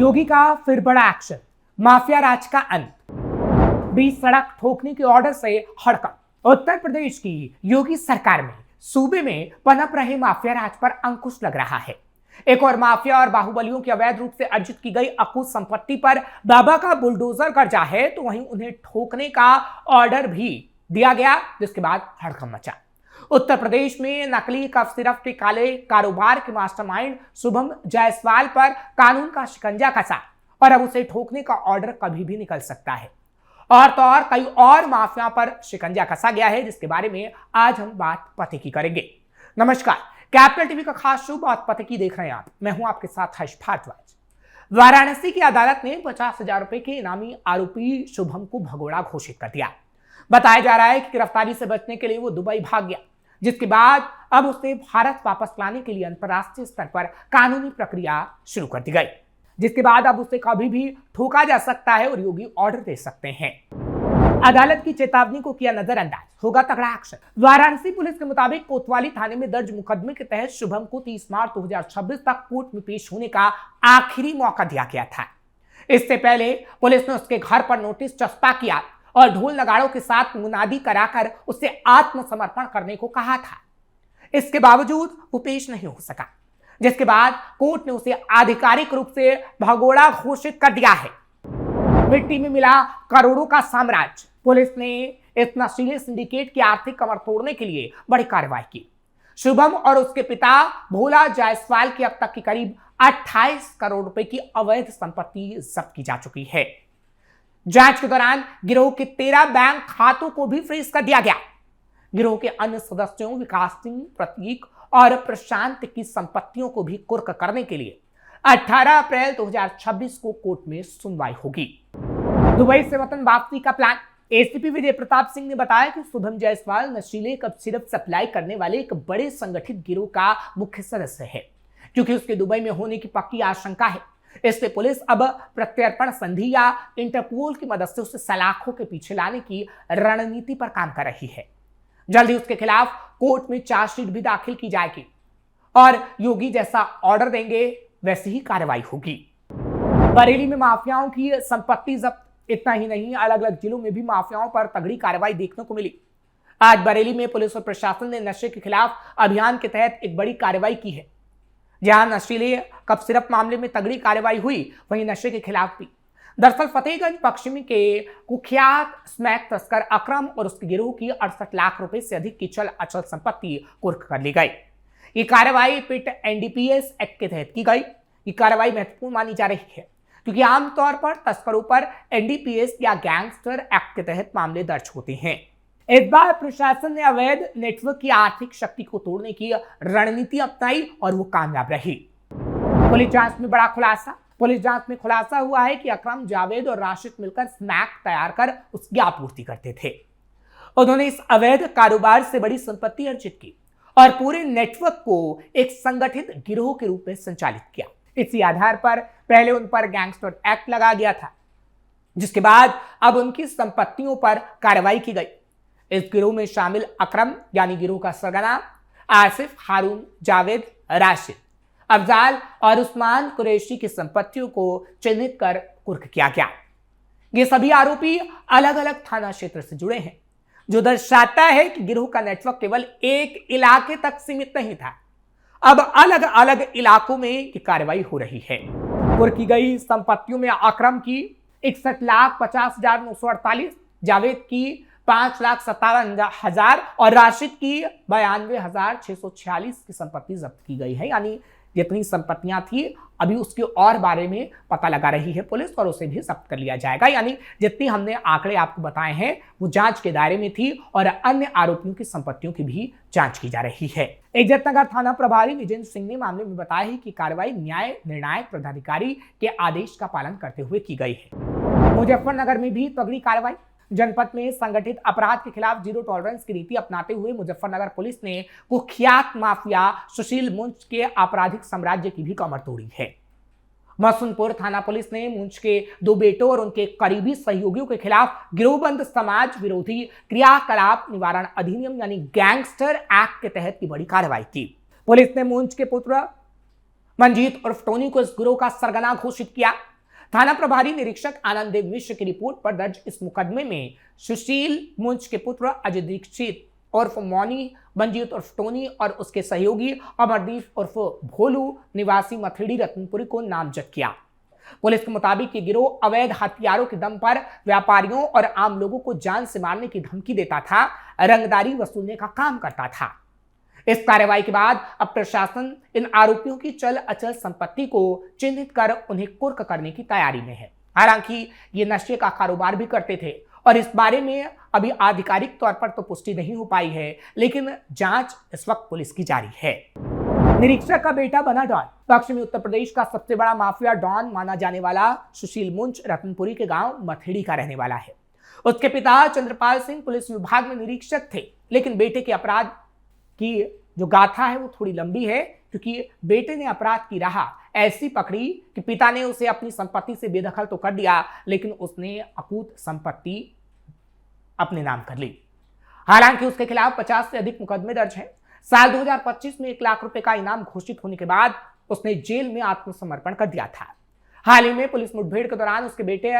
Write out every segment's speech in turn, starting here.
योगी का फिर बड़ा एक्शन, माफिया राज का अंत। बीच सड़क ठोकने के ऑर्डर से हड़कंप। उत्तर प्रदेश की योगी सरकार में सूबे में पनप रहे माफिया राज पर अंकुश लग रहा है। एक और माफिया और बाहुबलियों की अवैध रूप से अर्जित की गई अकूत संपत्ति पर बाबा का बुलडोजर कब्जा है, तो वहीं उन्हें ठोकने का ऑर्डर भी दिया गया, जिसके बाद हड़कंप मचा। उत्तर प्रदेश में नकली कफ सिरप के काले कारोबार के मास्टरमाइंड शुभम जायसवाल पर कानून का शिकंजा कसा और अब उसे ठोकने का ऑर्डर कभी भी निकल सकता है। और तो और कई और माफिया पर शिकंजा कसा गया है, जिसके बारे में आज हम बात पते की करेंगे। नमस्कार, कैपिटल टीवी का खास शो बात पते की देख रहे हैं आप। मैं हूं आपके साथ हर्ष भारद्वाज। वाराणसी की अदालत ने 50,000 रुपए के इनामी आरोपी शुभम को भगोड़ा घोषित कर दिया। बताया जा रहा है कि गिरफ्तारी से बचने के लिए वो दुबई भाग गया, जिसके बाद अब उसे भारत वापस लाने के लिए अंतर्राष्ट्रीय स्तर पर कानूनी प्रक्रिया शुरू कर दी गई, जिसके बाद अब उसे कभी भी ठोका जा सकता है और योगी ऑर्डर दे सकते हैं। अदालत की चेतावनी को किया नजरअंदाज, होगा तगड़ा एक्शन। वाराणसी पुलिस के मुताबिक कोतवाली थाने में दर्ज मुकदमे के तहत शुभम को 30 मार्च 2026 तक कोर्ट में पेश होने का आखिरी मौका दिया गया था। इससे पहले पुलिस ने उसके घर पर नोटिस चस्पा किया और ढोल नगाड़ों के साथ मुनादी कराकर उससे आत्मसमर्पण करने को कहा था। इसके बावजूद वो पेश नहीं हो सका, जिसके बाद कोर्ट ने उसे आधिकारिक रूप से भगोड़ा घोषित कर दिया है। मिट्टी में मिला करोड़ों का साम्राज्य। पुलिस ने इस नशीले सिंडिकेट की आर्थिक कमर तोड़ने के लिए बड़ी कार्रवाई की। शुभम और उसके पिता भोला जायसवाल की अब तक की करीब 28 करोड़ रुपए की अवैध संपत्ति जब्त की जा चुकी है। जांच के दौरान गिरोह के 13 बैंक खातों को भी फ्रीज कर दिया गया। गिरोह के अन्य सदस्यों विकास सिंह, प्रतीक और प्रशांत की संपत्तियों को भी कुर्क करने के लिए 18 अप्रैल 2026 को कोर्ट में सुनवाई होगी। दुबई से वतन वापसी का प्लान। एसीपी विजय प्रताप सिंह ने बताया कि शुभम जायसवाल नशीले कफ सिरप सप्लाई करने वाले एक बड़े संगठित गिरोह का मुख्य सदस्य है, क्योंकि उसके दुबई में होने की पक्की आशंका है। इससे पुलिस अब प्रत्यर्पण संधि या इंटरपोल की मदद से उसे सलाखों के पीछे लाने की रणनीति पर काम कर रही है। जल्दी उसके खिलाफ कोर्ट में चार्जशीट भी दाखिल की जाएगी और योगी जैसा ऑर्डर देंगे वैसी ही कार्रवाई होगी। बरेली में माफियाओं की संपत्ति जब्त। इतना ही नहीं, अलग अलग जिलों में भी माफियाओं पर तगड़ी कार्रवाई देखने को मिली। आज बरेली में पुलिस और प्रशासन ने नशे के खिलाफ अभियान के तहत एक बड़ी कार्रवाई की है। जहां नशीले कफ सिरप मामले में तगड़ी कार्रवाई हुई, वहीं नशे के खिलाफ भी। दरअसल फतेहगंज पश्चिमी के कुख्यात स्मैक तस्कर अकरम और उसके गिरोह की 68 लाख रुपए से अधिक की चल अचल संपत्ति कुर्क कर ली गई। ये कार्रवाई पिट एनडीपीएस एक्ट के तहत की गई। ये कार्रवाई महत्वपूर्ण मानी जा रही है, क्योंकि आमतौर पर तस्करों पर एनडीपीएस या गैंगस्टर एक्ट के तहत मामले दर्ज होते हैं। इस बार प्रशासन ने अवैध नेटवर्क की आर्थिक शक्ति को तोड़ने की रणनीति अपनाई और वो कामयाब रही। पुलिस जांच में बड़ा खुलासा। पुलिस जांच में खुलासा हुआ है कि अकरम, जावेद और राशिद मिलकर स्मैक तैयार कर उसकी आपूर्ति करते थे। उन्होंने इस अवैध कारोबार से बड़ी संपत्ति अर्जित की और पूरे नेटवर्क को एक संगठित गिरोह के रूप में संचालित किया। इसी आधार पर पहले उन पर गैंगस्टर एक्ट लगा गया था, जिसके बाद अब उनकी संपत्तियों पर कार्रवाई की गई। इस गिरोह में शामिल अकरम यानी गिरोह का सरगना आसिफ, हारून, जावेद, राशिद, अफजाल और उस्मान कुरैशी की संपत्तियों को चिन्हित कर कुर्क किया गया। ये सभी आरोपी अलग अलग थाना क्षेत्र से जुड़े हैं, जो दर्शाता है कि गिरोह का नेटवर्क केवल एक इलाके तक सीमित नहीं था। अब अलग अलग इलाकों में ये कार्रवाई हो रही है। कुर्क की गई संपत्तियों में अकरम की 61,50,948, जावेद की 5,57,000 और राशिद की 92,646 की संपत्ति जब्त की गई है। यानी जितनी संपत्तियां थी अभी उसके और बारे में पता लगा रही है पुलिस और उसे भी जब्त कर लिया जाएगा। यानी जितनी हमने आंकड़े आपको बताए हैं वो जांच के दायरे में थी और अन्य आरोपियों की संपत्तियों की भी जांच की जा रही है। इज्जतनगर थाना प्रभारी विजेंद्र सिंह ने मामले में बताया है कि कार्रवाई न्याय निर्णायक पदाधिकारी के आदेश का पालन करते हुए की गई है। मुजफ्फरनगर में भी तगड़ी कार्रवाई। जनपद में संगठित अपराध के खिलाफ जीरो टॉलरेंस की नीति अपनाते हुए मुजफ्फरनगर पुलिस ने कुख्यात माफिया सुशील मुंज के आपराधिक साम्राज्य की भी कमर तोड़ी है। मसूनपुर थाना पुलिस ने मुंज के 2 बेटों और उनके करीबी सहयोगियों के खिलाफ गिरोहबंद समाज विरोधी क्रियाकलाप निवारण अधिनियम यानी गैंगस्टर एक्ट के तहत की बड़ी कार्रवाई की। पुलिस ने मुंज के पुत्र मंजीत उर्फ टोनी को इस गिरोह का सरगना घोषित किया। थाना प्रभारी निरीक्षक आनंद देव मिश्र की रिपोर्ट पर दर्ज इस मुकदमे में सुशील मुंज के पुत्र अजय दीक्षित उर्फ मौनी, मंजीत उर्फ टोनी और उसके सहयोगी अमरदीप उर्फ भोलू निवासी मथड़ी रतनपुरी को नामजद किया। पुलिस के मुताबिक ये गिरोह अवैध हथियारों के दम पर व्यापारियों और आम लोगों को जान से मारने की धमकी देता था, रंगदारी वसूलने का काम करता था। इस कार्रवाई के बाद अब प्रशासन इन आरोपियों की चल अचल संपत्ति को चिन्हित कर उन्हें कुर्क करने की तैयारी में है। हालांकि ये नशे का कारोबार भी करते थे और इस बारे में अभी आधिकारिक तौर पर तो पुष्टि नहीं हो पाई है, लेकिन जांच इस वक्त पुलिस की जारी है। निरीक्षक का बेटा बना डॉन। पश्चिमी उत्तर प्रदेश का सबसे बड़ा माफिया डॉन माना जाने वाला सुशील मुंज रतनपुरी के गांव मथेड़ी का रहने वाला है। उसके पिता चंद्रपाल सिंह पुलिस विभाग में निरीक्षक थे, लेकिन बेटे के अपराध की जो गाथा है वो थोड़ी लंबी है, क्योंकि बेटे ने अपराध की राह ऐसी पकड़ी कि पिता ने उसे अपनी संपत्ति से बेदखल तो कर दिया, लेकिन उसने अकूत संपत्ति अपने नाम कर ली। हालांकि उसके खिलाफ 50 से अधिक मुकदमे दर्ज हैं। साल 2025 में 1 लाख रुपए का इनाम घोषित होने के बाद उसने जेल में आत्मसमर्पण कर दिया था। हाल ही में पुलिस मुठभेड़ के दौरान उसके बेटे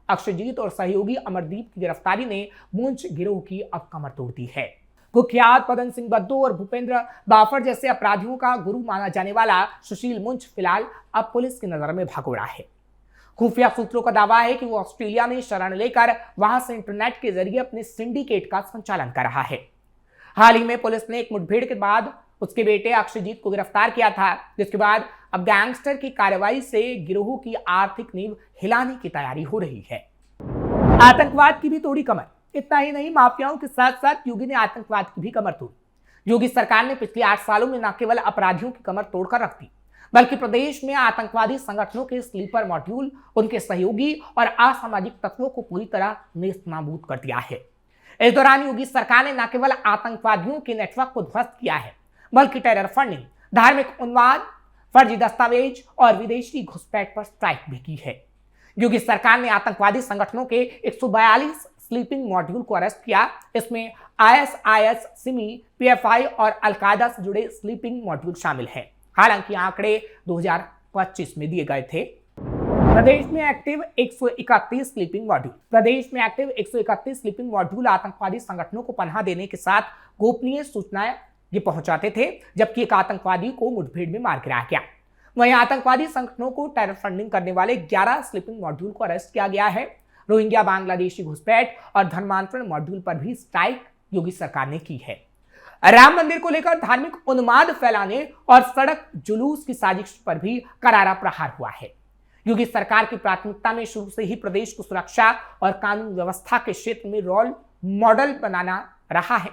अक्षयजीत और सहयोगी अमरदीप की गिरफ्तारी ने मुंज गिरोह की अब कमर तोड़ दी है। कुख्यात पदन सिंह बद्दू और भूपेंद्र बाफर जैसे अपराधियों का गुरु माना जाने वाला सुशील मुंज फिलहाल अब पुलिस की नजर में भगोड़ा है। खुफिया सूत्रों का दावा है कि वो ऑस्ट्रेलिया में शरण लेकर वहां से इंटरनेट के जरिए अपने सिंडिकेट का संचालन कर रहा है। हाल ही में पुलिस ने एक मुठभेड़ के बाद उसके बेटे अक्षयजीत को गिरफ्तार किया था, जिसके बाद अब गैंगस्टर की कार्रवाई से गिरोह की आर्थिक नींव हिलाने की तैयारी हो रही है। आतंकवाद की भी तोड़ी कमर। इतना ही नहीं, माफियाओं के साथ साथ योगी ने आतंकवाद की भी कमर तोड़ी। योगी सरकार ने पिछले 8 सालों में न केवल अपराधियों की कमर तोड़कर रख दी, बल्कि प्रदेश में आतंकवादी संगठनों के स्लीपर मॉड्यूल, उनके सहयोगी और असामाजिक तत्वों को पूरी तरह नेस्तनाबूद कर दिया है। इस दौरान योगी सरकार ने न केवल आतंकवादियों के नेटवर्क को ध्वस्त किया है, बल्कि टेरर फंडिंग, धार्मिक उन्माद, फर्जी दस्तावेज और विदेशी घुसपैठ पर स्ट्राइक भी की है। योगी सरकार ने आतंकवादी संगठनों के 142 स्लीपिंग मॉड्यूल को अरेस्ट किया। इसमें ISIS, सिमी, PFI और अलकायदा से जुड़े स्लीपिंग मॉड्यूल शामिल हैं। हालांकि आंकड़े 2025 में दिए गए थे। प्रदेश में एक्टिव 131 स्लीपिंग मॉड्यूल आतंकवादी संगठनों को पनाह देने के साथ गोपनीय सूचनाएं ये पहुंचाते थे, जबकि एक आतंकवादी को मुठभेड़ में मार गिराया गया। वहीं आतंकवादी संगठनों को टेरर फंडिंग करने वाले 11 स्लीपिंग मॉड्यूल को अरेस्ट किया गया है। रोहिंग्या बांग्लादेशी घुसपैठ और धर्मांतरण मॉड्यूल पर भी स्ट्राइक योगी सरकार ने की है। राम मंदिर को लेकर धार्मिक उन्माद फैलाने और सड़क जुलूस की साजिश पर भी करारा प्रहार हुआ है। योगी सरकार की प्राथमिकता में शुरू से ही प्रदेश को सुरक्षा और कानून व्यवस्था के क्षेत्र में रोल मॉडल बनाना रहा है।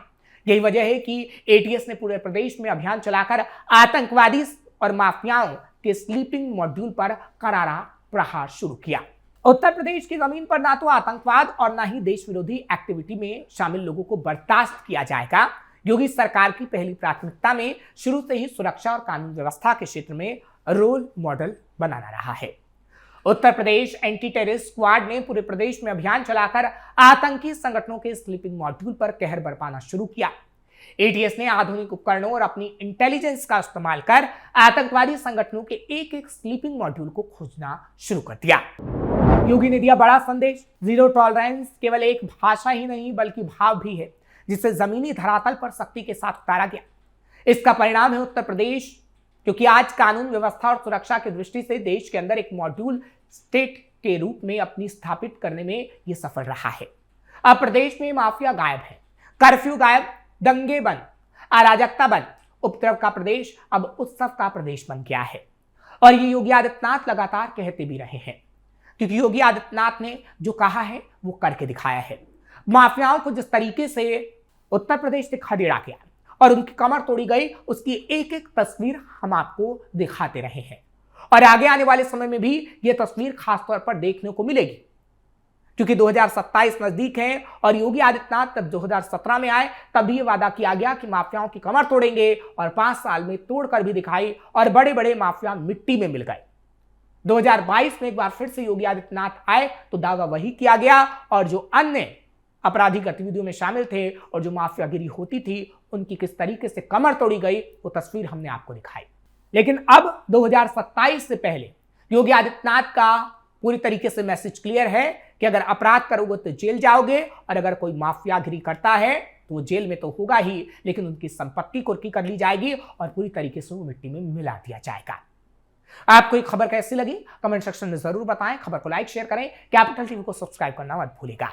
यही वजह है कि ATS ने पूरे प्रदेश में अभियान चलाकर आतंकवादी और माफियाओं के स्लीपिंग मॉड्यूल पर करारा प्रहार शुरू किया। उत्तर प्रदेश की जमीन पर ना तो आतंकवाद और ना ही देश विरोधी एक्टिविटी में शामिल लोगों को बर्दाश्त किया जाएगा। योगी सरकार की पहली प्राथमिकता में शुरू से ही सुरक्षा और कानून व्यवस्था के क्षेत्र में रोल मॉडल बनाना रहा है। Uttar Pradesh anti terrorist squad ने पूरे प्रदेश में अभियान चलाकर आतंकी संगठनों के स्लीपिंग मॉड्यूल पर कहर बरपाना शुरू किया। ATS ने आधुनिक उपकरणों और अपनी इंटेलिजेंस का इस्तेमाल कर आतंकवादी संगठनों के एक स्लीपिंग मॉड्यूल को खोजना शुरू कर दिया। योगी ने दिया बड़ा संदेश। जीरो टॉलरेंस केवल एक भाषा ही नहीं बल्कि भाव भी है, जिसे जमीनी धरातल पर सख्ती के साथ उतारा गया। इसका परिणाम है उत्तर प्रदेश, क्योंकि आज कानून व्यवस्था और सुरक्षा की दृष्टि से देश के अंदर एक मॉड्यूल स्टेट के रूप में अपनी स्थापित करने में यह सफल रहा है। अब प्रदेश में माफिया गायब है, कर्फ्यू गायब, दंगे बंद, अराजकता बंद, उपद्रव का प्रदेश अब उत्सव का प्रदेश बन गया है। और ये योगी आदित्यनाथ लगातार कहते भी रहे हैं, क्योंकि योगी आदित्यनाथ ने जो कहा है वो करके दिखाया है। माफियाओं को जिस तरीके से उत्तर प्रदेश से खदेड़ा गया और उनकी कमर तोड़ी गई, उसकी एक एक तस्वीर हम आपको दिखाते रहे हैं और आगे आने वाले समय में भी यह तस्वीर खासतौर पर देखने को मिलेगी, क्योंकि 2027 नजदीक है और योगी आदित्यनाथ तब 2017 में आए तब भी यह वादा किया गया कि माफियाओं की कमर तोड़ेंगे और 5 साल में तोड़कर भी दिखाई और बड़े बड़े माफिया मिट्टी में मिल गए। 2022 में एक बार फिर से योगी आदित्यनाथ आए तो दावा वही किया गया और जो अन्य आपराधिक गतिविधियों में शामिल थे और जो माफियागिरी होती थी उनकी किस तरीके से कमर तोड़ी गई वो तस्वीर हमने आपको दिखाई। लेकिन अब 2027 से पहले योगी आदित्यनाथ का पूरी तरीके से मैसेज क्लियर है कि अगर अपराध करोगे तो जेल जाओगे, और अगर कोई माफियागिरी करता है तो वो जेल में तो होगा ही, लेकिन उनकी संपत्ति कुर्की कर ली जाएगी और पूरी तरीके से वो मिट्टी में मिला दिया जाएगा। आपको ये खबर कैसी लगी कमेंट सेक्शन में जरूर बताएं। खबर को लाइक शेयर करें, कैपिटल टीवी को सब्सक्राइब करना मत भूलिएगा।